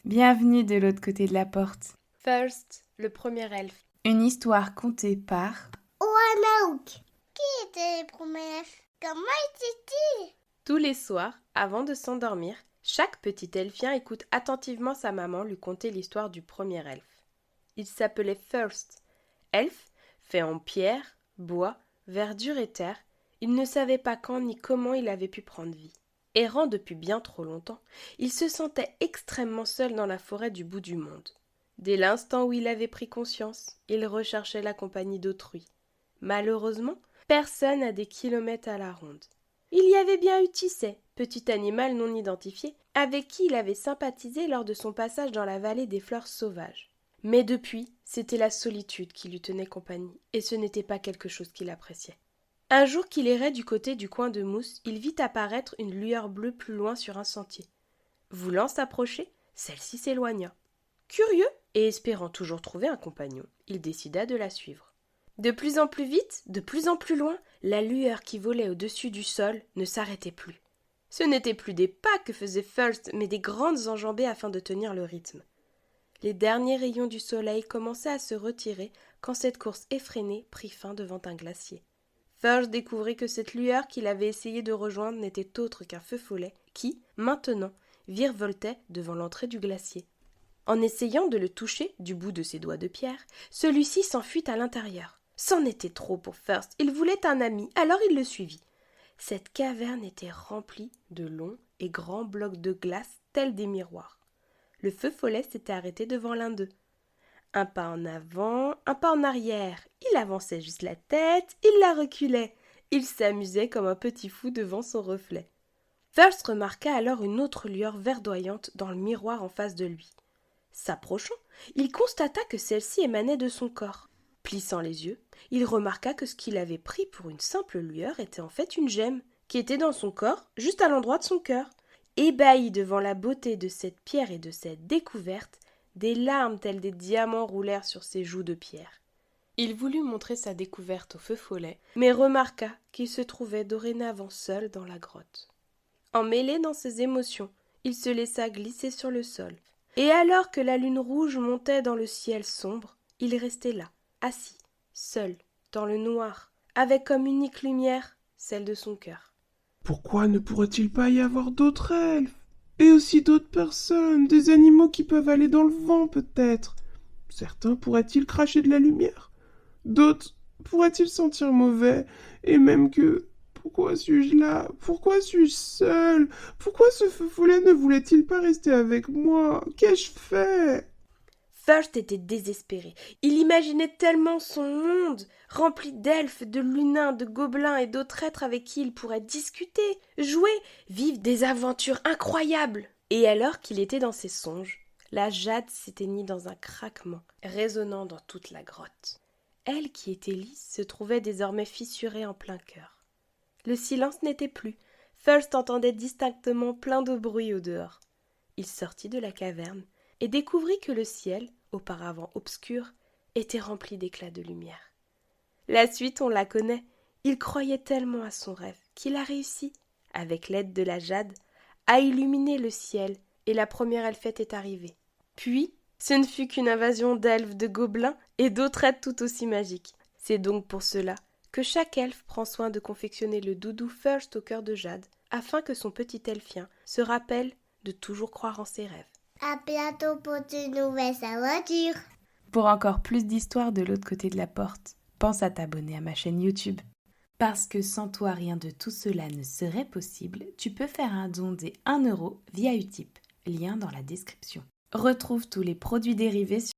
Bienvenue de l'autre côté de la porte. First, le premier elfe. Une histoire contée par... Roanoke. Qui était les premiers? Comment était-il? Tous les soirs, avant de s'endormir, chaque petit elfien écoute attentivement sa maman lui conter l'histoire du premier elfe. Il s'appelait First. Elfe, fait en pierre, bois, verdure et terre, il ne savait pas quand ni comment il avait pu prendre vie. Errant depuis bien trop longtemps, il se sentait extrêmement seul dans la forêt du bout du monde. Dès l'instant où il avait pris conscience, il recherchait la compagnie d'autrui. Malheureusement, personne à des kilomètres à la ronde. Il y avait bien eu Tisset, petit animal non identifié, avec qui il avait sympathisé lors de son passage dans la vallée des fleurs sauvages. Mais depuis, c'était la solitude qui lui tenait compagnie, et ce n'était pas quelque chose qu'il appréciait. Un jour qu'il errait du côté du coin de mousse, il vit apparaître une lueur bleue plus loin sur un sentier. Voulant s'approcher, celle-ci s'éloigna. Curieux, et espérant toujours trouver un compagnon, il décida de la suivre. De plus en plus vite, de plus en plus loin, la lueur qui volait au-dessus du sol ne s'arrêtait plus. Ce n'étaient plus des pas que faisait First, mais des grandes enjambées afin de tenir le rythme. Les derniers rayons du soleil commençaient à se retirer quand cette course effrénée prit fin devant un glacier. First découvrit que cette lueur qu'il avait essayé de rejoindre n'était autre qu'un feu follet qui, maintenant, virevoltait devant l'entrée du glacier. En essayant de le toucher du bout de ses doigts de pierre, celui-ci s'enfuit à l'intérieur. C'en était trop pour First, il voulait un ami, alors il le suivit. Cette caverne était remplie de longs et grands blocs de glace tels des miroirs. Le feu follet s'était arrêté devant l'un d'eux. Un pas en avant, un pas en arrière. Il avançait juste la tête, il la reculait. Il s'amusait comme un petit fou devant son reflet. First remarqua alors une autre lueur verdoyante dans le miroir en face de lui. S'approchant, il constata que celle-ci émanait de son corps. Plissant les yeux, il remarqua que ce qu'il avait pris pour une simple lueur était en fait une gemme, qui était dans son corps, juste à l'endroit de son cœur. Ébahi devant la beauté de cette pierre et de cette découverte, des larmes telles des diamants roulèrent sur ses joues de pierre. Il voulut montrer sa découverte au feu follet, mais remarqua qu'il se trouvait dorénavant seul dans la grotte. Emmêlé dans ses émotions, il se laissa glisser sur le sol. Et alors que la lune rouge montait dans le ciel sombre, il restait là, assis, seul, dans le noir, avec comme unique lumière celle de son cœur. Pourquoi ne pourrait-il pas y avoir d'autres elfes? Et aussi d'autres personnes, des animaux qui peuvent aller dans le vent peut-être. Certains pourraient-ils cracher de la lumière? D'autres pourraient-ils sentir mauvais? Et même que... Pourquoi suis-je là? Pourquoi suis-je seul? Pourquoi ce feu follet ne voulait-il pas rester avec moi? Qu'ai-je fait? First était désespéré. Il imaginait tellement son monde, rempli d'elfes, de lunins, de gobelins et d'autres êtres avec qui il pourrait discuter, jouer, vivre des aventures incroyables. Et alors qu'il était dans ses songes, la jade s'éteignit dans un craquement, résonnant dans toute la grotte. Elle, qui était lisse, se trouvait désormais fissurée en plein cœur. Le silence n'était plus. First entendait distinctement plein de bruit au dehors. Il sortit de la caverne et découvrit que le ciel, auparavant obscur, était rempli d'éclats de lumière. La suite, on la connaît. Il croyait tellement à son rêve qu'il a réussi, avec l'aide de la jade, à illuminer le ciel, et la première elfette est arrivée. Puis, ce ne fut qu'une invasion d'elfes, de gobelins et d'autres êtres tout aussi magiques. C'est donc pour cela que chaque elfe prend soin de confectionner le doudou First au cœur de jade, afin que son petit elfien se rappelle de toujours croire en ses rêves. À bientôt pour de nouvelles aventures. Pour encore plus d'histoires de l'autre côté de la porte, pense à t'abonner à ma chaîne YouTube. Parce que sans toi, rien de tout cela ne serait possible, tu peux faire un don des 1 € via Utip, lien dans la description. Retrouve tous les produits dérivés sur